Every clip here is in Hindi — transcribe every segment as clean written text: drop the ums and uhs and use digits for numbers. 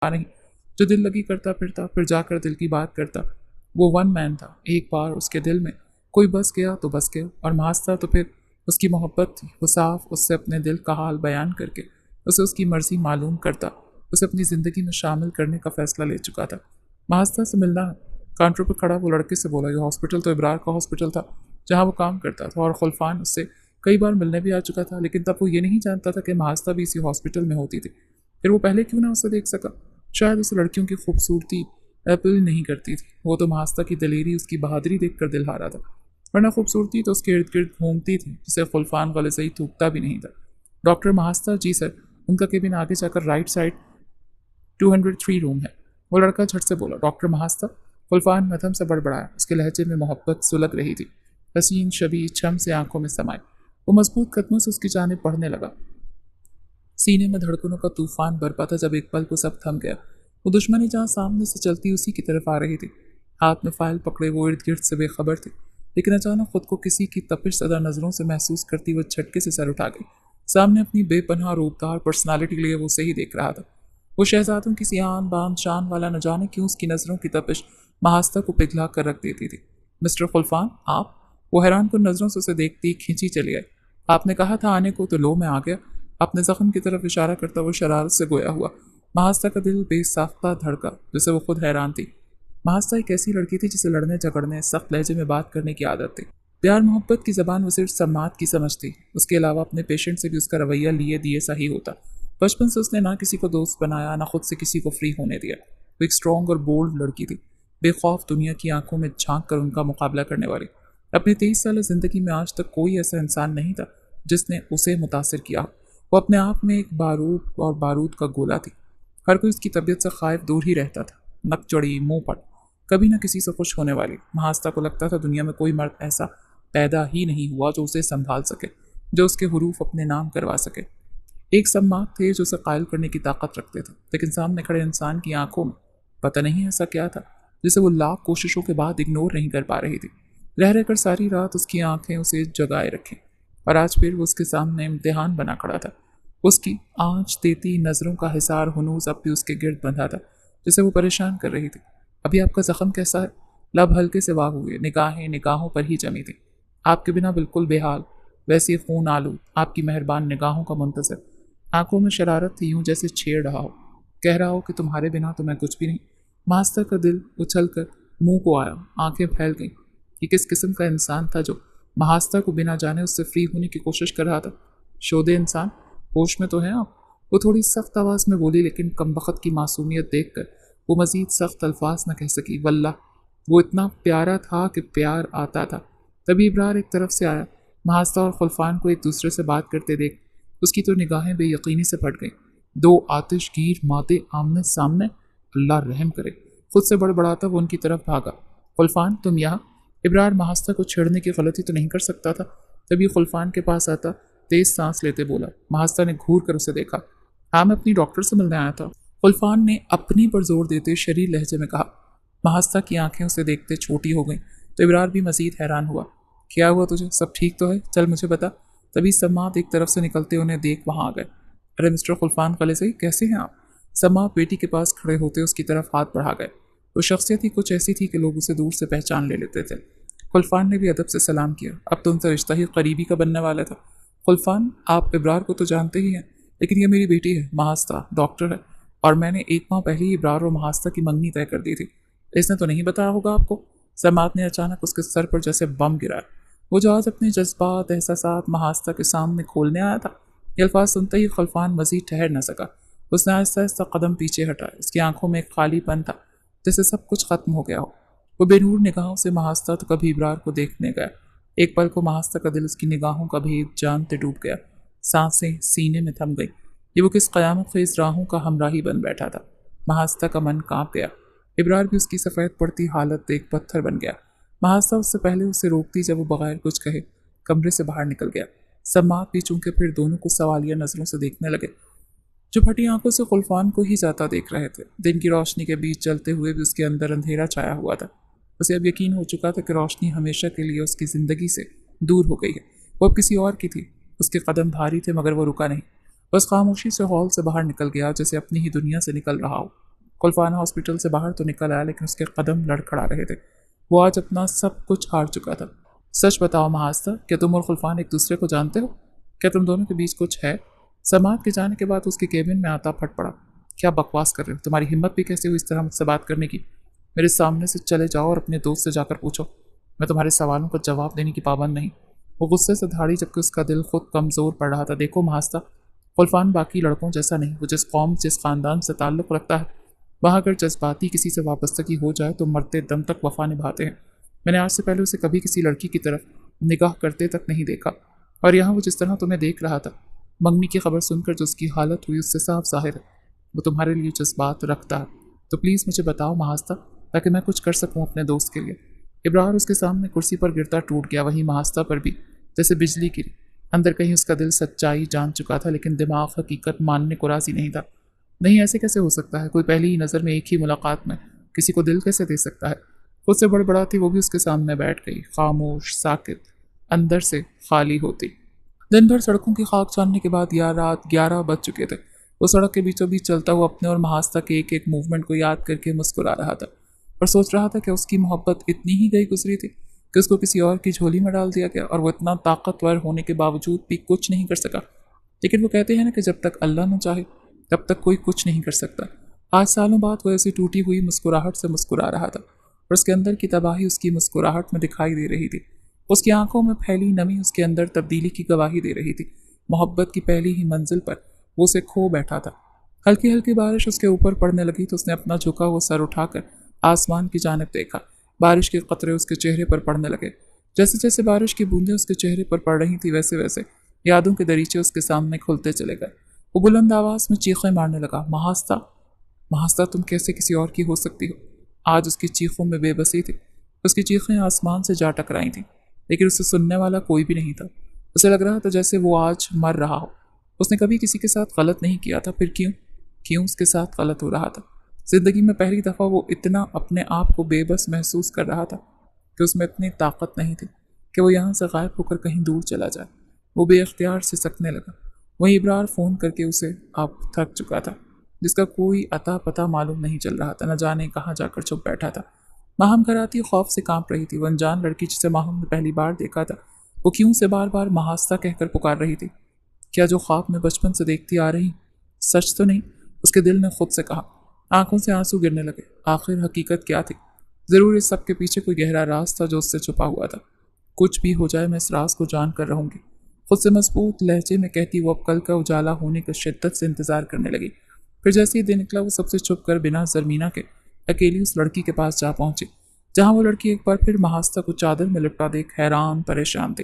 नहीं, जो दिल लगी करता फिरता फिर जाकर दिल की बात करता। वो वन मैन था। एक बार उसके दिल में कोई बस गया तो बस गया, और मास था तो फिर उसकी मोहब्बत थी। वो साफ उससे अपने दिल का हाल बयान करके उसे उसकी मर्जी मालूम करता, उसे अपनी ज़िंदगी में शामिल करने का फैसला ले चुका था। महास्ता से मिलना है। काउंटर पर खड़ा वो लड़के से बोला, ये हॉस्पिटल तो इब्रार का हॉस्पिटल था जहाँ वो काम करता था, और खुल्फान उससे कई बार मिलने भी आ चुका था, लेकिन तब वो ये नहीं जानता था कि महास्ता भी इसी हॉस्पिटल में होती थी। फिर वो पहले क्यों ना उसे देख सका? शायद उस लड़कियों की खूबसूरती अपील नहीं करती थी। वो तो महास्ता की दलेरी, उसकी बहादुरी देखकर दिल हारा था, वरना खूबसूरती तो उसके इर्द गिर्द घूमती थी जिसे खुल्फान गले से ही थूकता भी नहीं था। डॉक्टर महास्ता, जी सर। उनका केबिन आगे जाकर राइट साइड 203 रूम है। वो लड़का झट से बोला, डॉक्टर महास्ता। खुल्फान मध्यम से बड़बड़ाया। उसके लहजे में मोहब्बत सुलग रही थी। हसीन शबी छम से आंखों में समाये। वो मजबूत कदमों से उसकी जानिब बढ़ने लगा। सीने में धड़कनों का तूफान बरपा था। जब एक पल को सब थम गया, वो दुश्मनी जहाँ सामने से चलती उसी की तरफ आ रही थी। हाथ में फाइल पकड़े वो इर्द गिर्द से बेखबर थे, लेकिन अचानक खुद को किसी की तपिश सदा नजरों से महसूस करती वो झटके से सर उठा गई। सामने अपनी बेपनाह रूपदार पर्सनालिटी के लिए वो उसे ही देख रहा था। वो शहजादों की आन बान शान वाला न जाने क्यों उसकी नजरों की तपिश महास्ता को पिघला कर रख देती थी। मिस्टर खुल्फान, आप? वो हैरान को नजरों से उसे देखती खींची चली आई। आपने कहा था आने को, तो लो मैं आ गया। अपने जख्म की तरफ इशारा करता वो शरारत से गोया हुआ। महास्ता का दिल बेसाख्ता धड़का, जिसे वो खुद हैरान थी। महास्ता एक ऐसी लड़की थी जिसे लड़ने झगड़ने, सख्त लहजे में बात करने की आदत थी। प्यार मोहब्बत की जबान वो सिर्फ सम्मात की समझ थी। उसके अलावा अपने पेशेंट से भी उसका रवैया लिए दिए सही होता। बचपन से उसने ना किसी को दोस्त बनाया, ना खुद से किसी को फ्री होने दिया। वो एक स्ट्रॉन्ग और बोल्ड लड़की थी, बेखौफ दुनिया की आंखों में झांक कर उनका मुकाबला करने वाली। अपनी 23 साल जिंदगी में आज तक कोई ऐसा इंसान नहीं था जिसने उसे मुतासिर किया। वो अपने आप में एक बारूद और बारूद का गोला थी। हर कोई उसकी तबीयत से खाइफ दूर ही रहता था। नक चढ़ी, मुंह पट, कभी ना किसी से खुश होने वाली। महास्ता को लगता था दुनिया में कोई मर्द ऐसा पैदा ही नहीं हुआ जो उसे संभाल सके, जो उसके हुरूफ अपने नाम करवा सके। एक सम्माक थे जो उसे कायल करने की ताकत रखते थे, लेकिन सामने खड़े इंसान की आंखों में पता नहीं ऐसा क्या था जिसे वो लाख कोशिशों के बाद इग्नोर नहीं कर पा रही थी। रह रहकर सारी रात उसकी आंखें उसे जगाए रखें, और आज फिर वो उसके सामने इम्तिहान बना खड़ा था। उसकी आँच देती नज़रों का हिसार हुनूस अब भी उसके गिर्द बंधा था, जिसे वो परेशान कर रही थी। अभी आपका जख्म कैसा है? लब हल्के से वाग हुए, निगाहें निगाहों पर ही जमी थी। आपके बिना बिल्कुल बेहाल, वैसे खून आलू, आपकी मेहरबान निगाहों का मुंतज़िर। आंखों में शरारत थी, यूं जैसे छेड़ रहा हो, कह रहा हो कि तुम्हारे बिना तो मैं कुछ भी नहीं। मास्टर का दिल उछल कर मुंह को आया, आंखें फैल गईं। ये किस किस्म का इंसान था जो महास्ता को बिना जाने उससे फ्री होने की कोशिश कर रहा था? शोधे इंसान, होश में तो हैं आप? वो थोड़ी सख्त आवाज़ में बोली, लेकिन कमबख्त की मासूमियत देखकर वो मज़ीद सख्त अल्फाज न कह सकी। वल्लाह, वो इतना प्यारा था कि प्यार आता था। तभी इब्रार एक तरफ से आया। महास्ता और खुल्फान को एक दूसरे से बात करते देख उसकी तो निगाहें बेयकीनी से फट गईं। दो आतिशगीर मादे आमने सामने, अल्लाह रहम करे। खुद से बड़बड़ाता वो उनकी तरफ भागा। खुल्फान, तुम यहाँ? इब्रार महास्ता को छेड़ने की गलती तो नहीं कर सकता था। तभी खुल्फान के पास आता तेज सांस लेते बोला। महास्ता ने घूर कर उसे देखा। हाँ, मैं अपनी डॉक्टर से मिलने आया था, खुल्फान ने अपनी पर जोर देते शरीर लहजे में कहा। महास्ता की आंखें उसे देखते छोटी हो गईं, तो इब्रार भी मजीद हैरान हुआ। क्या हुआ तुझे? सब ठीक तो है? चल मुझे बता। तभी सम्मात एक तरफ से निकलते उन्हें देख वहां आ गए। अरे मिस्टर खुल्फान कले से, कैसे हैं आप? सम्मात बेटी के पास खड़े होते उसकी तरफ हाथ बढ़ा गए। वो शख्सियत ही कुछ ऐसी थी कि लोग उसे दूर से पहचान ले लेते थे। खुल्फान ने भी अदब से सलाम किया। अब तो उनसे रिश्ता ही करीबी का बनने वाला था। खुल्फान, आप इब्रार को तो जानते ही हैं, लेकिन ये मेरी बेटी है, महास्ता डॉक्टर है, और मैंने एक माह पहले ही इब्रार और महास्ता की मंगनी तय कर दी थी। इसने तो नहीं बताया होगा आपको? समात ने अचानक उसके सर पर जैसे बम गिराया। वो जो आज अपने जज्बात एहसासात महास्ता के सामने खोलने आया था, ये अल्फाज सुनते ही खुल्फान मजीद ठहर न सका। उसने आहिस्ता आहिस्ता कदम पीछे हटाया। उसकी आंखों में एक खालीपन था, जैसे सब कुछ खत्म हो गया हो। वो बेनूर निगाहों से महास्ता तो कभी इब्रार को देखने गया। एक पल को महास्ता का दिल उसकी निगाहों का भेद जानते डूब गया। सांसें सीने में थम गई। ये वो किस कयामत खेज राहों का हमराही बन बैठा था। महास्ता का मन कांप गया। इब्रार भी उसकी सफ़ेद पड़ती हालत देख पत्थर बन गया। महास्ता उससे पहले उसे रोकती जब वो बगैर कुछ कहे कमरे से बाहर निकल गया। सम्मात भी चूंकि फिर दोनों को सवालिया नजरों से देखने लगे, जो फटी आंखों से खुल्फान को ही जाता देख रहे थे। दिन की रोशनी के बीच चलते हुए भी उसके अंदर अंधेरा छाया हुआ था। उसे अब यकीन हो चुका था कि रोशनी हमेशा के लिए उसकी ज़िंदगी से दूर हो गई है। वो अब किसी और की थी। उसके कदम भारी थे, मगर वो रुका नहीं। बस खामोशी से हॉल से बाहर निकल गया, जैसे अपनी ही दुनिया से निकल रहा हो। खुलफान हॉस्पिटल से बाहर तो निकल आया, लेकिन उसके कदम लड़खड़ा रहे थे। वो आज अपना सब कुछ हार चुका था। सच बताओ महास्ता, क्या तुम और खुलफान एक दूसरे को जानते हो? क्या तुम दोनों के बीच कुछ है? समाद के जाने के बाद उसके केबिन में आता फट पड़ा। क्या बकवास कर रहे हो? तुम्हारी हिम्मत भी कैसे हुई इस तरह मुझसे बात करने की? मेरे सामने से चले जाओ और अपने दोस्त से जाकर पूछो। मैं तुम्हारे सवालों का जवाब देने की पाबंद नहीं। वो गुस्से से धाड़ी, जबकि उसका दिल खुद कमज़ोर पड़ रहा था। देखो महास्ता, खुलफान बाकी लड़कों जैसा नहीं। वो जिस कौम, जिस ख़ानदान से ताल्लुक़ रखता है, वहाँ अगर जज्बाती किसी से वाबस्तगी हो जाए तो मरते दम तक वफा निभाते हैं। मैंने आज से पहले उसे कभी किसी लड़की की तरफ निगाह करते तक नहीं देखा, और यहाँ वो जिस तरह तुम्हें देख रहा था, मंगनी की खबर सुनकर जो उसकी हालत हुई, उससे साफ जाहिर है वो तुम्हारे लिए जज्बात रखता है। तो प्लीज़ मुझे बताओ महास्ता, ताकि मैं कुछ कर सकूँ अपने दोस्त के लिए। इब्रार उसके सामने कुर्सी पर गिरता टूट गया। वहीं महास्ता पर भी जैसे बिजली गिरी। अंदर कहीं उसका दिल सच्चाई जान चुका था, लेकिन दिमाग हकीकत मानने को राजी नहीं था। नहीं, ऐसे कैसे हो सकता है? कोई पहली ही नज़र में, एक ही मुलाकात में किसी को दिल कैसे दे सकता है? खुद से बड़बड़ाती वो भी उसके सामने बैठ गई, खामोश, साकित, अंदर से खाली होती। दिन भर सड़कों की खाक छानने के बाद रात 11 बज चुके थे। वो सड़क के बीचों बीच चलता हुआ अपने और महास्ता के एक एक मूवमेंट को याद करके मुस्कुरा रहा था और सोच रहा था कि उसकी मोहब्बत इतनी ही गई गुजरी थी कि उसको किसी और की झोली में डाल दिया गया, और वो इतना ताकतवर होने के बावजूद भी कुछ नहीं कर सका। लेकिन वो कहते हैं ना कि जब तक अल्लाह न चाहे तब तक कोई कुछ नहीं कर सकता। आज सालों बाद वो ऐसी टूटी हुई मुस्कुराहट से मुस्कुरा रहा था, और उसके अंदर की तबाही उसकी मुस्कुराहट में दिखाई दे रही थी। उसकी आंखों में फैली नमी उसके अंदर तब्दीली की गवाही दे रही थी। मोहब्बत की पहली ही मंजिल पर वो उसे खो बैठा था। हल्की हल्की बारिश उसके ऊपर पड़ने लगी तो उसने अपना झुका हुआ सर उठाकर आसमान की जानिब देखा। बारिश के कतरे उसके चेहरे पर पड़ने लगे। जैसे जैसे बारिश की बूंदें उसके चेहरे पर पड़ रही थी, वैसे वैसे यादों के दरीचे उसके सामने खुलते चले गए। वो बुलंद आवाज में चीखें मारने लगा, महास्ता, महास्ता, तुम कैसे किसी और की हो सकती हो? आज उसकी चीखों में बेबसी थी। उसकी चीखें आसमान से जा टकराई थी, लेकिन उसे सुनने वाला कोई भी नहीं था। उसे लग रहा था जैसे वो आज मर रहा हो। उसने कभी किसी के साथ गलत नहीं किया था, फिर क्यों क्यों उसके साथ गलत हो रहा था? जिंदगी में पहली दफ़ा वो इतना अपने आप को बेबस महसूस कर रहा था कि उसमें इतनी ताकत नहीं थी कि वो यहाँ से गायब होकर कहीं दूर चला जाए। वो बेअख्तियार से सकने लगा। वहीं इब्रार फ़ोन करके उसे अब थक चुका था, जिसका कोई अता पता मालूम नहीं चल रहा था। न जाने कहाँ जाकर छुप बैठा था। माहम घर आती खौफ से कांप रही थी। वो अनजान लड़की जिसे माहम ने पहली बार देखा था, वो क्यों से बार बार महास्ता कहकर पुकार रही थी? क्या जो ख्वाब में बचपन से देखती आ रही सच तो नहीं? उसके दिल ने खुद से कहा। आंखों से आंसू गिरने लगे। आखिर हकीकत क्या थी? जरूर इस सब के पीछे कोई गहरा राज था जो उससे छुपा हुआ था। कुछ भी हो जाए, मैं इस राज को जान कर रहूंगी। खुद से मजबूत लहजे में कहती वो अब कल का उजाला होने का शिद्दत से इंतजार करने लगी। फिर जैसे ही दिन निकला, वो सबसे छुप कर बिना जरमीना के अकेली उस लड़की के पास जा पहुंची, जहां वो लड़की एक बार फिर महास्ता को चादर में लिपटा देख हैरान परेशान थी।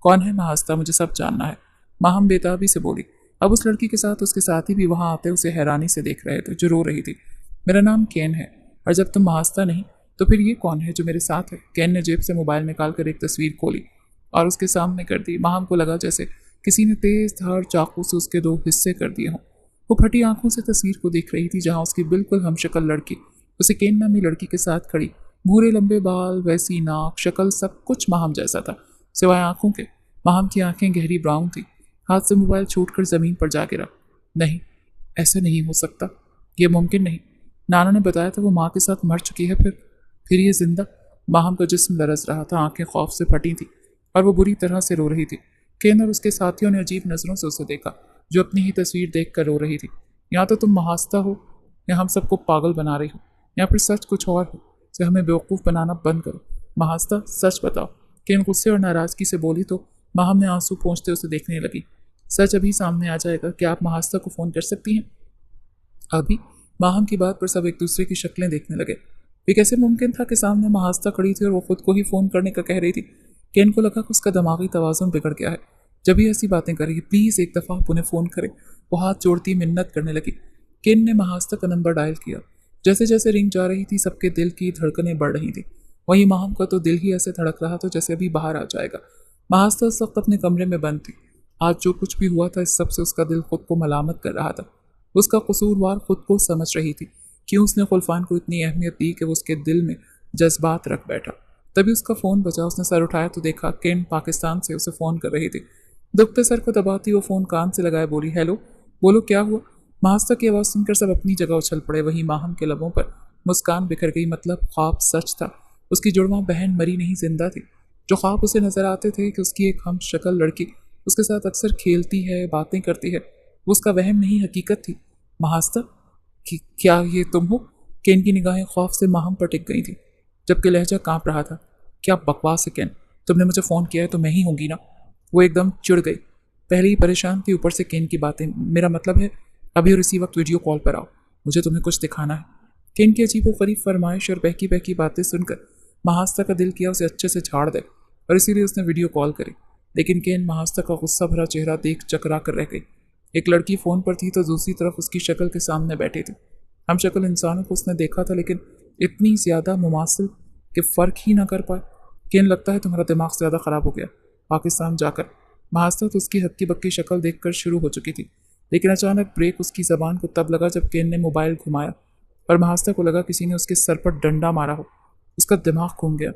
कौन है महास्ता? मुझे सब जानना है, माहम बेताबी से बोली। अब उस लड़की के साथ उसके साथी भी वहां आते उसे हैरानी से देख रहे थे, जो रो रही थी। मेरा नाम केन है, और जब तुम महास्ता नहीं तो फिर ये कौन है जो मेरे साथ है? केन ने जेब से मोबाइल निकालकर एक तस्वीर खोली और उसके सामने कर दी। माहम को लगा जैसे किसी ने तेज धार चाकू से उसके दो हिस्से कर दिए हों। वो फटी आंखों से तस्वीर को देख रही थी, जहाँ उसकी बिल्कुल हमशक्ल लड़की उसे केन नामी लड़की के साथ खड़ी, भूरे लंबे बाल, वैसी नाक, शक्ल, सब कुछ माहम जैसा था सिवाय आंखों के। माहम की आंखें गहरी ब्राउन थी। हाथ से मोबाइल छूटकर जमीन पर जा गिरा। नहीं, ऐसा नहीं हो सकता, ये मुमकिन नहीं। नाना ने बताया था वो माँ के साथ मर चुकी है, फिर ये जिंदा। माहम का जिस्म लरज रहा था, आंखें खौफ से फटी थी और वो बुरी तरह से रो रही थी। केन और उसके साथियों ने अजीब नज़रों से उसे देखा, जो अपनी ही तस्वीर देख कर रो रही थी। या तो तुम महास्ता हो या हम सबको पागल बना रही हो, या फिर सच कुछ और हो। से हमें बेवकूफ़ बनाना बंद करो। महास्ता, सच बताओ। केन गुस्से और नाराज़गी से बोली तो माहम ने आंसू पोंछते उसे देखने लगी। सच अभी सामने आ जाएगा। क्या आप महास्ता को फ़ोन कर सकती हैं अभी? माहम की बात पर सब एक दूसरे की शक्लें देखने लगे। ये कैसे मुमकिन था कि सामने महास्ता खड़ी थी और वो खुद को ही फ़ोन करने का कह रही थी? केन को लगा कि उसका दिमागी तवाज़ुन बिगड़ गया है। जब भी ऐसी बातें करेगी, प्लीज़ एक दफ़ा आप उन्हें फ़ोन करें। वो हाथ जोड़ती मिन्नत करने लगी। केन ने महास्ता का नंबर डायल किया। जैसे जैसे रिंग जा रही थी, सबके दिल की धड़कनें बढ़ रही थी। वहीं माहम का तो दिल ही ऐसे धड़क रहा था जैसे अभी बाहर आ जाएगा। महास्ता उस वक्त अपने कमरे में बंद थी। आज जो कुछ भी हुआ था, इस सब से उसका दिल खुद को मलामत कर रहा था। उसका कसूरवार खुद को समझ रही थी। क्यों उसने खुलफान को इतनी अहमियत दी कि वो उसके दिल में जज्बात रख बैठा। तभी उसका फ़ोन बजा। उसने सर उठाया तो देखा केन पाकिस्तान से उसे फ़ोन कर रही थी। दुखते सर को दबाती वो फ़ोन कान से लगाए बोली, हेलो, बोलो क्या हुआ? महास्ता की आवाज़ सुनकर सब अपनी जगह उछल पड़े। वहीं माहम के लबों पर मुस्कान बिखर गई। मतलब ख्वाब सच था। उसकी जुड़वा बहन मरी नहीं, जिंदा थी। जो ख्वाब उसे नजर आते थे कि उसकी एक हम शक्ल लड़की उसके साथ अक्सर खेलती है, बातें करती है, वो उसका वहम नहीं, हकीकत थी। महास्ता, क्या ये तुम हो? केन की निगाहें खौफ से माहम पर टिक गई थी, जबकि लहजा कांप रहा था। क्या बकवास है केन, तुमने मुझे फ़ोन किया है तो मैं ही होंगी ना? वो एकदम चिढ़ गई। पहले ही परेशान थी, ऊपर से केन की बातें। मेरा मतलब है अभी और इसी वक्त वीडियो कॉल पर आओ, मुझे तुम्हें कुछ दिखाना है। केन की अजीबोगरीब फरमाइश और बहकी बहकी बातें सुनकर महास्ता का दिल किया उसे अच्छे से झाड़ दे, और इसीलिए उसने वीडियो कॉल करी। लेकिन केन महास्ता का गुस्सा भरा चेहरा देख चकरा कर रह गई। एक लड़की फ़ोन पर थी तो दूसरी तरफ उसकी शक्ल के सामने बैठी थी। हम शक्ल इंसानों को उसने देखा था, लेकिन इतनी ज़्यादा मुमासिल कि फ़र्क ही ना कर पाए। केन, लगता है तुम्हारा दिमाग ज़्यादा ख़राब हो गया। पाकिस्तान जाकर महास्ता तो उसकी हक्की बक्की शक्ल देखकर शुरू हो चुकी थी, लेकिन अचानक ब्रेक उसकी ज़बान को तब लगा जब केन ने मोबाइल घुमाया और महास्ता को लगा किसी ने उसके सर पर डंडा मारा हो। उसका दिमाग घूम गया,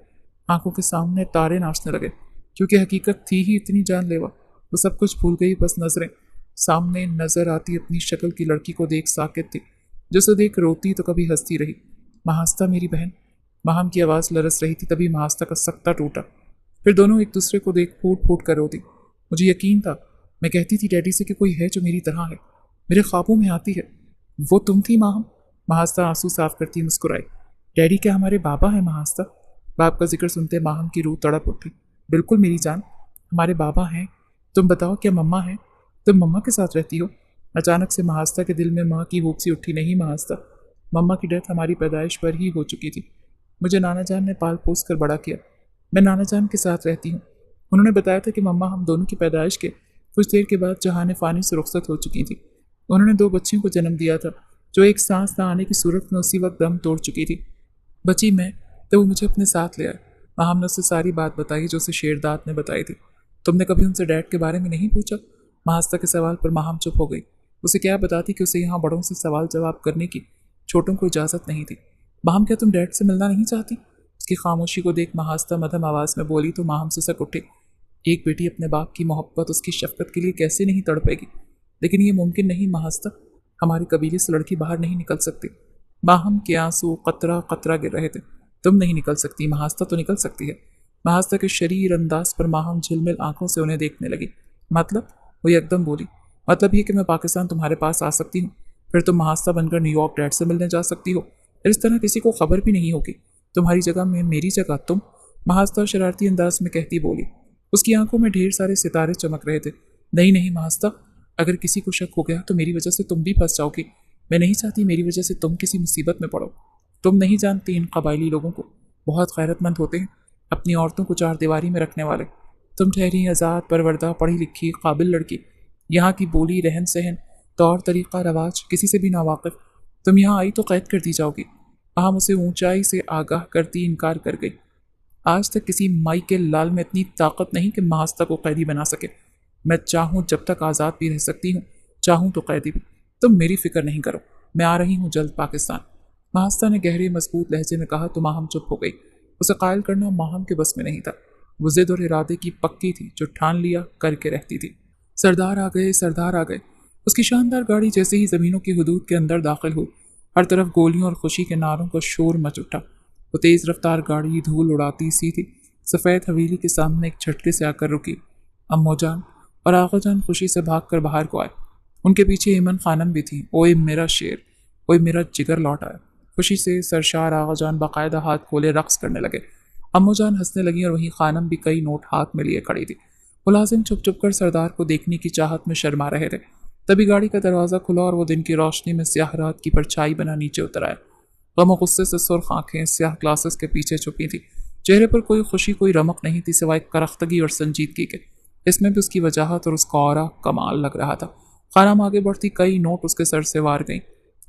आंखों के सामने तारे नाचने लगे, क्योंकि हकीकत थी ही इतनी जानलेवा। वो सब कुछ भूल गई, बस नजरें सामने नजर आती अपनी शक्ल की लड़की को देख साकित थी, जिसे देख रोती तो कभी हंसती रही। महास्ता मेरी बहन, माहम की आवाज़ लरस रही थी। तभी महास्ता का सक्ता टूटा। फिर दोनों एक दूसरे को देख फूट फूट कर रोती। मुझे यकीन था, मैं कहती थी डैडी से कि कोई है जो मेरी तरह है, मेरे ख्वाबों में आती है। वो तुम थी माहम? महास्ता आंसू साफ करती मुस्कुराई। डैडी क्या हमारे बाबा हैं महास्ता? बाप का जिक्र सुनते माहम की रूह तड़प उठी। बिल्कुल मेरी जान, हमारे बाबा हैं। तुम बताओ, क्या मम्मा है? तुम मम्मा के साथ रहती हो? अचानक से महास्ता के दिल में माँ की हूक सी उठी। नहीं महास्ता, मम्मा की डेथ हमारी पैदाइश पर ही हो चुकी थी। मुझे नाना जान ने पाल पोस कर बड़ा किया। मैं नाना जान के साथ रहती हूँ। उन्होंने बताया था कि मम्मा हम दोनों की पैदाइश के कुछ देर के बाद जहान फ़ानी से रुखसत हो चुकी थी। उन्होंने 2 बच्चियों को जन्म दिया था, जो एक सांस न आने की सूरत में उसी वक्त दम तोड़ चुकी थी। बची मैं, तो वो मुझे अपने साथ ले आए। माहम ने उससे सारी बात बताई जो उसे शेरदाद ने बताई थी। तुमने कभी उनसे डैड के बारे में नहीं पूछा? महास्ता के सवाल पर माहम चुप हो गई। उसे क्या बताती कि उसे यहाँ बड़ों से सवाल जवाब करने की छोटों को इजाज़त नहीं थी। माहम, क्या तुम डैड से मिलना नहीं चाहती? उसकी खामोशी को देख महास्ता मध्यम आवाज़ में बोली तो माहम से सक उठी। एक बेटी अपने बाप की मोहब्बत, उसकी शफकत के लिए कैसे नहीं तड़पेगी? लेकिन ये मुमकिन नहीं महास्ता, हमारे कबीले से लड़की बाहर नहीं निकल सकती। माहम के आंसू कतरा कतरा गिर रहे थे। तुम नहीं निकल सकती, महास्ता तो निकल सकती है। महास्ता के शरीर अंदाज पर माहम झिलमिल आंखों से उन्हें देखने लगी। मतलब? वो एकदम बोली। मतलब ये कि मैं पाकिस्तान तुम्हारे पास आ सकती हूँ, फिर तुम महास्ता बनकर न्यूयॉर्क डैड से मिलने जा सकती हो। इस तरह किसी को खबर भी नहीं होगी। तुम्हारी जगह में मेरी जगह तुम, महास्ता शरारती अंदाज में कहती बोली। उसकी आंखों में ढेर सारे सितारे चमक रहे थे। नहीं नहीं महास्ता, अगर किसी को शक हो गया तो मेरी वजह से तुम भी फंस जाओगी। मैं नहीं चाहती मेरी वजह से तुम किसी मुसीबत में पड़ो। तुम नहीं जानती इन कबायली लोगों को, बहुत गैरतमंद होते हैं, अपनी औरतों को चार दीवारी में रखने वाले। तुम ठहरी आज़ाद परवरदा पढ़ी लिखी काबिल लड़की, यहाँ की बोली रहन सहन तौर तरीक़ा रवाज किसी से भी नावाकिफ। तुम यहाँ आई तो कैद कर दी जाओगी। आम उसे ऊंचाई से आगाह करती इनकार कर गई। आज तक किसी माई के लाल में इतनी ताकत नहीं कि महास्ता को कैदी बना सके। मैं चाहूँ जब तक आज़ाद भी रह सकती हूँ, चाहूँ तो कैदी भी। तुम मेरी फिक्र नहीं करो, मैं आ रही हूँ जल्द पाकिस्तान। महास्ता ने गहरे मजबूत लहजे में कहा तो माहम चुप हो गई। उसे कायल करना माहम के बस में नहीं था। वो जिद और इरादे की पक्की थी, जो ठान लिया करके रहती थी। सरदार आ गए, सरदार आ गए। उसकी शानदार गाड़ी जैसे ही ज़मीनों की हदूद के अंदर दाखिल हुई, हर तरफ गोलियों और खुशी के नारों का शोर मच उठा। वो तेज़ रफ्तार गाड़ी धूल उड़ाती सी थी। सफ़ेद हवेली के सामने एक झटके से आकर रुकी। अम्मो जान और आगा जान खुशी से भागकर बाहर को आए। उनके पीछे ईमन खानम भी थी। ओए मेरा शेर, ओए मेरा जिगर लौट आया। खुशी से सरशार आगा जान बाकायदा हाथ खोले रक्स करने लगे। अम्मो जान हंसने लगी और वहीं खानम भी कई नोट हाथ में लिए खड़ी थी। मुलाजिम छुप छुप कर सरदार को देखने की चाहत में शर्मा रहे थे। तभी गाड़ी का दरवाज़ा खुला और वो दिन की रोशनी में स्याह रात की परछाई बना नीचे उतर आया। गम और गुस्से से सुर्ख आंखें स्याह ग्लासेस के पीछे छुपी थी। चेहरे पर कोई खुशी कोई रमक नहीं थी सिवाय करख्तगी और संजीदगी के। इसमें भी उसकी वजाहत और उसका ऑरा कमाल लग रहा था। खानम आगे बढ़ती कई नोट उसके सर से वार गईं।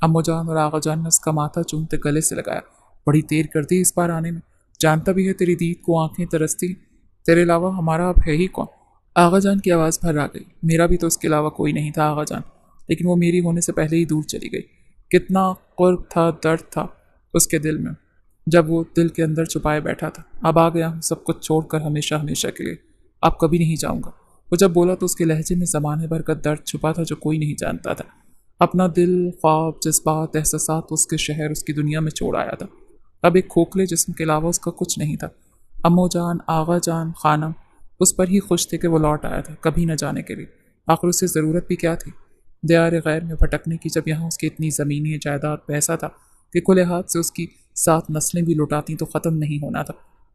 अम्मो जान और आगा जान ने उसका माथा चूमते गले से लगाया। बड़ी देर कर दी इस बार आने में, जानता भी है तेरी दीद को आंखें तरसती, तेरे अलावा हमारा अब है ही कौन? आगा जान की आवाज़ भर आ गई। मेरा भी तो उसके अलावा कोई नहीं था आगा जान, लेकिन वो मेरी होने से पहले ही दूर चली गई। कितना कुर्ब था, दर्द था उसके दिल में, जब वो दिल के अंदर छुपाए बैठा था। अब आ गया हूँ सब कुछ छोड़कर हमेशा हमेशा के लिए। अब कभी नहीं जाऊँगा। वो जब बोला तो उसके लहजे में ज़माने भर का दर्द छुपा था जो कोई नहीं जानता था। अपना दिल, ख्वाब, जज्बात, एहसासात उसके शहर, उसकी दुनिया में छोड़ आया था। अब एक खोखले जिस्म के अलावा उसका कुछ नहीं था। अम्मो जान, आगा जान, खानम उस पर ही खुश थे कि वो लौट आया था, कभी न जाने के लिए। आखिर उसे ज़रूरत भी क्या थी दियार गैर में भटकने की, जब यहाँ उसकी इतनी ज़मीनी जायदाद, पैसा था कि खुले हाथ से उसकी 7 नस्लें भी लुटाती तो ख़त्म नहीं होना था।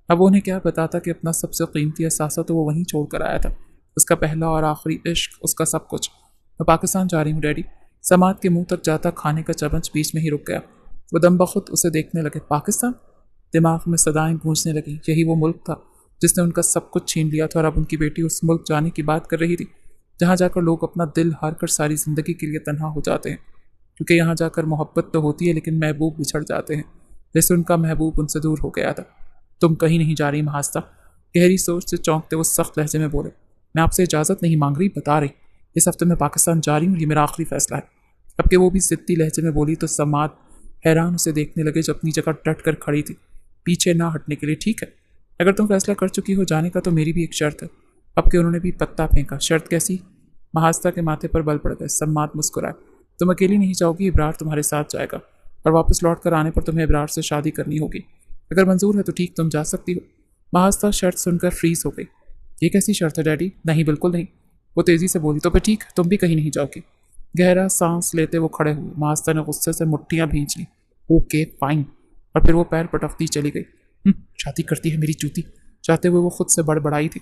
अब उन्हें क्या बताता कि अपना सबसे कीमती असासा तो वो वहीं छोड़ कर आया था, उसका पहला और आखिरी इश्क, उसका सब कुछ। मैं पाकिस्तान जा रही हूँ डैडी। समाद के मुंह तक जाता खाने का चमच बीच में ही रुक गया। वो दम बखुद उसे देखने लगे। पाकिस्तान? दिमाग में सदाएं गूंजने लगी। यही वो मुल्क था जिसने उनका सब कुछ छीन लिया था, और अब उनकी बेटी उस मुल्क जाने की बात कर रही थी जहाँ जाकर लोग अपना दिल हार कर सारी ज़िंदगी के लिए तन्हा हो जाते हैं। क्योंकि यहाँ जाकर मोहब्बत तो होती है, लेकिन महबूब बिछड़ जाते हैं, जैसे उनका महबूब उनसे दूर हो गया था। तुम कहीं नहीं जा रही महास्ता, गहरी सोच से चौंकते वो सख्त लहजे में बोले। मैं आपसे इजाज़त नहीं मांग रही, बता रही। इस हफ्ते मैं पाकिस्तान जा रही हूँ, ये मेरा आखिरी फैसला है। अब कि वो भी ज़िद्दी लहजे में बोली तो समाद हैरान उसे देखने लगे, जो अपनी जगह डट कर खड़ी थी, पीछे ना हटने के लिए। ठीक है, अगर तुम फैसला कर चुकी हो जाने का, तो मेरी भी एक शर्त है। अब कि उन्होंने भी पत्ता फेंका। शर्त कैसी? महास्ता के माथे पर बल पड़ गए। सम्माद मुस्कुराए। तुम अकेली नहीं जाओगी, इब्रार तुम्हारे साथ जाएगा, और वापस लौट कर आने पर तुम्हें इब्रार से शादी करनी होगी। अगर मंजूर है तो ठीक, तुम जा सकती हो। महास्ता शर्त सुनकर फ्रीज हो गई। ये कैसी शर्त है डैडी? नहीं, बिल्कुल नहीं। वो तेजी से बोली। तो फिर ठीक, तुम भी कहीं नहीं जाओगी। गहरा सांस लेते वो खड़े हुए। महास्ता ने गुस्से से मुट्ठियां भींच ली। Okay fine. और फिर वो पैर पटकती चली गई। शादी करती है मेरी चूती, चाहते हुए वो खुद से बड़बड़ाई थी।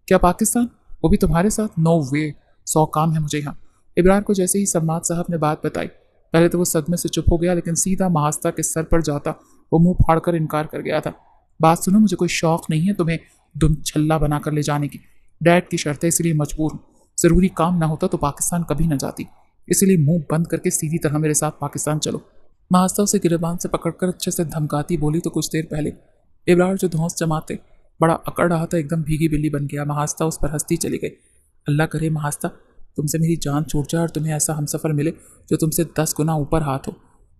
क्या पाकिस्तान? वो भी तुम्हारे साथ? नो वे, 100 काम है मुझे यहाँ। इब्रार को जैसे ही सम्माद साहब ने बात बताई, पहले तो वो सदमे से चुप हो गया, लेकिन सीधा महास्ता के सर पर जाता वो मुंह फाड़ कर इनकार कर गया था। बात सुनो, मुझे कोई शौक नहीं है तुम्हें दुम छल्ला बनाकर ले जाने की। डैड की शर्त है, इसलिए मजबूर हूँ। ज़रूरी काम ना होता तो पाकिस्तान कभी न जाती, इसलिए मुंह बंद करके सीधी तरह मेरे साथ पाकिस्तान चलो। महास्ता उसे गिरबान से पकड़कर अच्छे से धमकाती बोली तो कुछ देर पहले इब्रार जो धौंस जमाते बड़ा अकड़ रहा था, एकदम भीगी बिल्ली बन गया। महास्ता उस पर हंसती चली गई। अल्लाह करे महास्ता, तुमसे मेरी जान छूट जाए और तुम्हें ऐसा हमसफ़र मिले जो तुमसे 10 गुना ऊपर हाथ हो,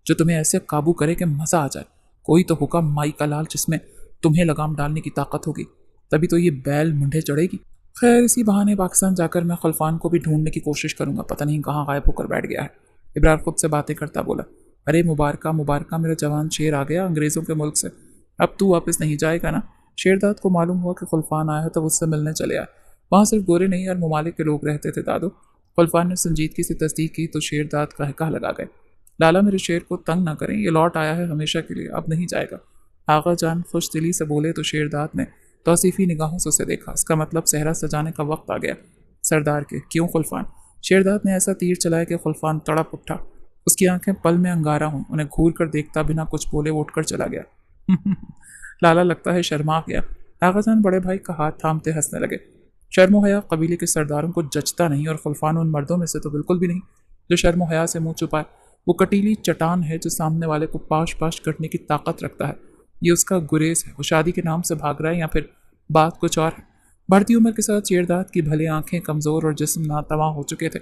जो तुम्हें ऐसे काबू करे कि मज़ा आ जाए। कोई तो होगा माई का लाल जिसमें तुम्हें लगाम डालने की ताकत होगी, तभी तो ये बैल मुंढे चढ़ेगी। खैर, इसी बहाने पाकिस्तान जाकर मैं खुलफान को भी ढूंढने की कोशिश करूंगा, पता नहीं कहाँ गायब होकर बैठ गया है। इब्रार खुद से बातें करता बोला। अरे मुबारका मुबारका, मेरा जवान शेर आ गया अंग्रेज़ों के मुल्क से। अब तू वापस नहीं जाएगा ना? शेरदाद को मालूम हुआ कि खुलफान आया है तो उससे मिलने चले आए। वहाँ सिर्फ गोरे नहीं और ममालिक के लोग रहते थे दादो। खुलफान ने संजीदगी से तस्दीक की तो शेरदाद कहका लगा गए। लाला, मेरे शेर को तंग ना करें, ये लौट आया है हमेशा के लिए, अब नहीं जाएगा। आगा जान खुश दिली से बोले तो शेरदाद ने तौसीफ़ी निगाहों से उसे देखा। इसका मतलब सहरा सजाने का वक्त आ गया सरदार के। क्यों खुलफान? शेरदाद ने ऐसा तीर चलाया कि खुलफान तड़प उठा। उसकी आंखें पल में अंगारा हों। उन्हें घूर कर देखता बिना कुछ बोले उठकर चला गया। लाला लगता है शर्मा गया। आगा जान बड़े भाई का हाथ थामते हंसने लगे। शर्म हया कबीले के सरदारों को जचता नहीं, और खुलफान उन मर्दों में से तो बिल्कुल भी नहीं जो शर्म हया से मुंह छुपाए। वो कटीली चट्टान है जो सामने वाले को पाश पाश करने की ताकत रखता है। ये उसका गुरेज है। वो शादी के नाम से भाग रहा है या फिर बात कुछ और है। बढ़ती उम्र के साथ शेरदाद की भले आंखें कमज़ोर और जिस्म नातवा हो चुके थे,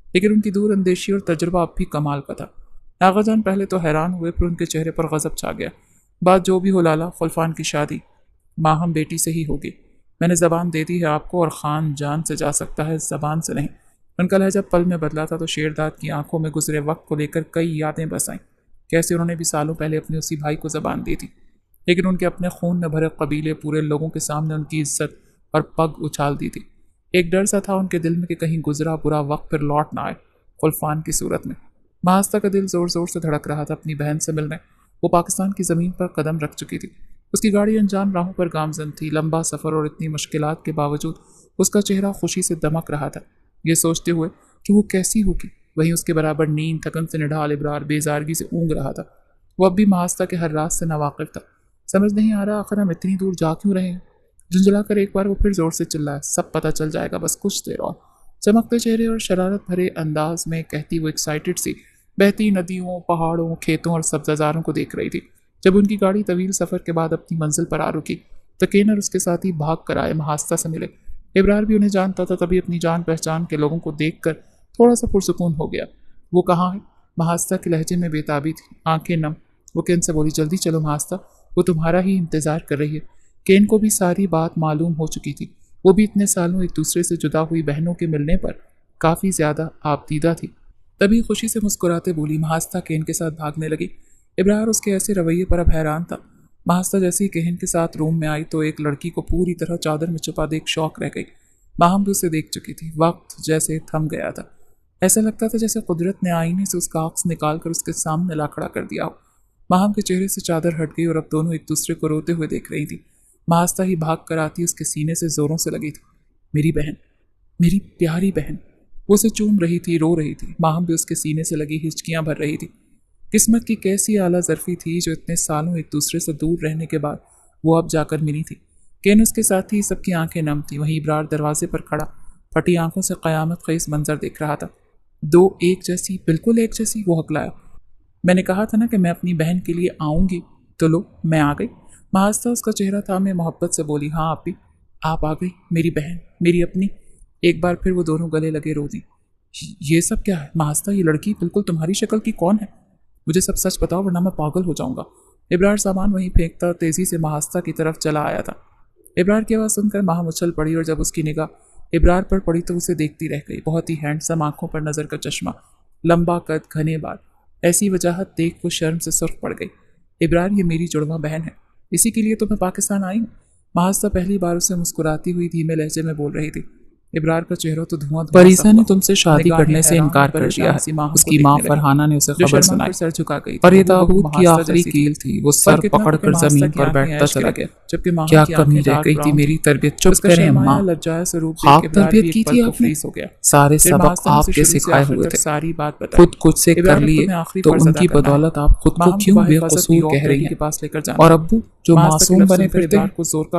लेकिन उनकी दूर अंदेशी और तजुर्बा अब भी कमाल का था। आगा जान पहले तो हैरान हुए, फिर उनके चेहरे पर गज़ब छा गया। बात जो भी हो लाला, खुलफान की शादी माहम बेटी से ही होगी। मैंने ज़बान दे दी है आपको, और ख़ान जान से जा सकता है, ज़बान से नहीं। उनका लहजा पल में बदला था तो शेरदाद की आंखों में गुजरे वक्त को लेकर कई यादें बस आईं। कैसे उन्होंने भी सालों पहले अपने उसी भाई को ज़बान दी थी, लेकिन उनके अपने खून में भरे कबीले पूरे लोगों के सामने उनकी इज्जत और पग उछाल दी थी। एक डर सा था उनके दिल में कि कहीं गुजरा बुरा वक्त फिर लौट ना आए खुलफान की सूरत में। महास्ता का दिल ज़ोर ज़ोर से धड़क रहा था अपनी बहन से मिलने। वो पाकिस्तान की ज़मीन पर कदम रख चुकी थी। उसकी गाड़ी अनजान राहों पर गामजन थी। लंबा सफ़र और इतनी मुश्किलात के बावजूद उसका चेहरा खुशी से दमक रहा था, ये सोचते हुए कि वो कैसी होगी। वहीं उसके बराबर नींद थकन से निढाल इब्रार बेजारगी से ऊँग रहा था। वो अब भी महास्ता के हर राज से नावाकिफ था। समझ नहीं आ रहा आखिर हम इतनी दूर जा क्यों रहे हैं। झुंझुलाकर एक बार वो फिर जोर से चिल्लाया। सब पता चल जाएगा, बस कुछ देर और। चमकते चेहरे और शरारत भरे अंदाज में कहती वो एक्साइटेड सी बहती नदियों, पहाड़ों, खेतों और सब्जाजारों को देख रही थी। जब उनकी गाड़ी तवील सफ़र के बाद अपनी मंजिल पर आ रुकी तो केनर उसके साथ ही भाग कर आए महास्ता से मिले। इब्रार भी उन्हें जानता था, तभी अपनी जान पहचान के लोगों को देखकर थोड़ा सा पुरसुकून हो गया। वो कहाँ है? महास्ता के लहजे में बेताबी थी, आंखें नम। वो केन से बोली, जल्दी चलो महास्ता, वो तुम्हारा ही इंतज़ार कर रही है। केन को भी सारी बात मालूम हो चुकी थी। वो भी इतने सालों एक दूसरे से जुदा हुई बहनों के मिलने पर काफ़ी ज़्यादा आबदीदा थी। तभी खुशी से मुस्कुराते बोली। महास्ता केन के साथ भागने लगी। इब्रार उसके ऐसे रवैये पर अब हैरान था। महास्ता जैसे ही केहन के साथ रूम में आई तो एक लड़की को पूरी तरह चादर में छुपा देख शौक रह गई। माहम भी उसे देख चुकी थी। वक्त जैसे थम गया था। ऐसा लगता था जैसे कुदरत ने आईने से उसका अक्स निकाल कर उसके सामने ला खड़ा कर दिया हो। माहम के चेहरे से चादर हट गई और अब दोनों एक दूसरे को रोते हुए देख रही थी। महास्ता ही भाग कर आती उसके सीने से जोरों से लगी थी। मेरी बहन, मेरी प्यारी बहन। वो उसे चूम रही थी, रो रही थी। माहम भी उसके सीने से लगी हिचकियां भर रही थी। किस्मत की कैसी आला ज़र्फी थी जो इतने सालों एक दूसरे से दूर रहने के बाद वो अब जाकर मिली थी। केन उसके साथ ही सबकी आंखें नम थी। वहीं इब्रार दरवाजे पर खड़ा फटी आंखों से क़यामत ख़ेज़ मंजर देख रहा था। दो एक जैसी, बिल्कुल एक जैसी, वो हकलाया। मैंने कहा था ना कि मैं अपनी बहन के लिए आऊँगी, तो लो मैं आ गई। महास्ता उसका चेहरा थामे मोहब्बत से बोली। हाँ आप भी, आप आ गई मेरी बहन, मेरी अपनी। एक बार फिर वो दोनों गले लगे रो दी। ये सब क्या है महास्ता? ये लड़की बिल्कुल तुम्हारी शक्ल की कौन है? मुझे सब सच बताओ वरना मैं पागल हो जाऊंगा। इब्रार सामान वहीं फेंकता तेजी से महास्ता की तरफ चला आया था। इब्रार की आवाज़ सुनकर माहम उछल पड़ी और जब उसकी निगाह इब्रार पर पड़ी तो उसे देखती रह गई। बहुत ही हैंडसम आंखों पर नज़र का चश्मा, लंबा कद, घने बाल। ऐसी वजाहत देख वो शर्म से सुर्ख पड़ गई। इब्रार, ये मेरी जुड़वा बहन है, इसी के लिए तो मैं पाकिस्तान आई हूँ। महास्ता पहली बार उसे मुस्कुराती हुई धीमे लहजे में बोल रही थी। इब्रार का चेहरा तो धुआं परीसा ने तुमसे शादी करने से इनकार कर दिया है। उसकी माँ फरहाना ने उसे खबर सुनाई। सर झुका गई पर ये ताबूत की आखिरी कील थी। वो सर पकड़कर जमीन पर बैठता चला गया। जबकि क्या कमी रह गई थी मेरी तरबियत? चुप करें अम्मा, खाक तरबियत की थी आपने? सारे सबक आपके सिखाए हुए थे, सारी बात खुद कुछ से कर लिए, तो उनकी बदौलत आप खुद को क्यों बेकसूर कह रही हैं? और अब्बू जो मासूम बने फिरते हैं,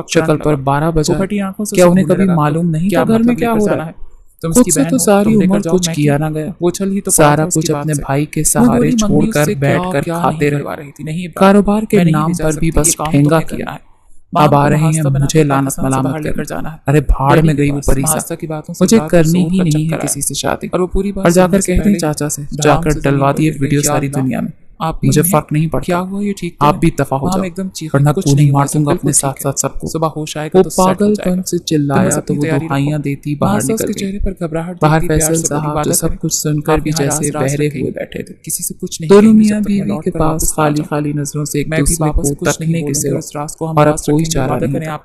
शक्ल पर 12 बजा, क्या उन्हें कभी मालूम नहीं था घर में क्या हो रहा है? खुद से तो सारी उम्र कुछ किया ना गया। वो छल ही तो सारा कुछ अपने भाई के सहारे छोड़कर बैठकर खाते रहे। कारोबार के नाम पर भी बस ठेंगा किया है। अब आ रहे हैं मुझे लानत मलामत कर जाना है। अरे भाड़ में गई वो परीसा, मुझे करनी ही नहीं है किसी से शादी। और वो पूरी बात और जाकर कहते हैं चाचा से, जाकर डलवा दिए वीडियो सारी दुनिया में। आप मुझे फर्क नहीं पड़ता। क्या हुआ ये ठीक? आप भी दफा हो जाओ, एकदम वरना गोली मार दूंगा अपने साथ साथ सबको। सुबह होश आएगा वो तो पागलपन से चिल्लाया तो वो दुहाइयां देती बाहर निकल चेहरे पर घबराहट। बाहर फैसल साहब जो सब कुछ सुनकर भी जैसे बहरे हुए बैठे थे। किसी से कुछ नहीं। दोनों मियां बीवी के पास खाली खाली नजरों से एक दूसरे को तकने के सिवा और अब कोई चारा नहीं था।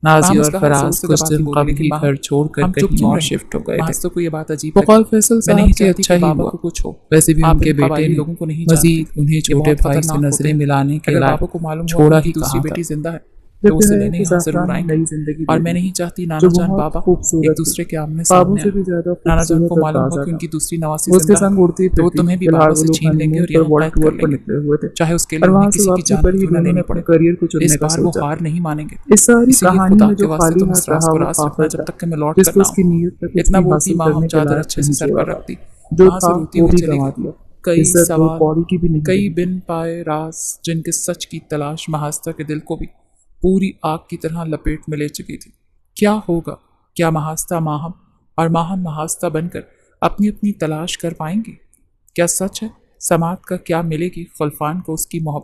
नाजी और फराज कुछ दिन कबल ही घर छोड़कर कहीं और शिफ्ट हो गए थे। को ये बात अजीब वकाल फैसल साहब के अच्छा ही हुआ। कुछ हो वैसे भी उनके बेटे ने लोगों को नहीं मजीद उन्हें छोटे भाई से नजरें मिलाने के बाबू को मालूम छोड़ा ही दूसरी कहा बेटी था। जिंदा है तो उसे लेने यहाँ जरूर आएंगे। और मैं नहीं चाहती नाना जान बाबा एक दूसरे के आमने सामने आए। नाना जान को मालूम हो कि उनकी दूसरी नवासी जिंदा है तो वो तुम्हें भी बाबा से छीन लेंगे और यहाँ कैद कर लेंगे, चाहे उसके लिए उन्हें किसी की जान क्यों न लेनी पड़े। इस बार वो हार नहीं मानेंगे। इस सारी कहानी में जो खाली तुम इस राज को राज रखना जब तक कि मैं लौट कर ना आऊं। इतना बोलती माँ हम चादर अच्छे से सर पर रखती, वहां से रोती हुई चली गई। कई सवाल, कई बिन पाए राज जिनके सच की तलाश महास्ता के दिल को भी पूरी आग की तरह लपेट में ले चुकी थी। क्या होगा? क्या महास्ता माहम और माहम महास्ता बनकर अपनी अपनी तलाश कर पाएंगे? क्या सच है? समात का क्या मिलेगी खुल्फान को उसकी मोहब्बत?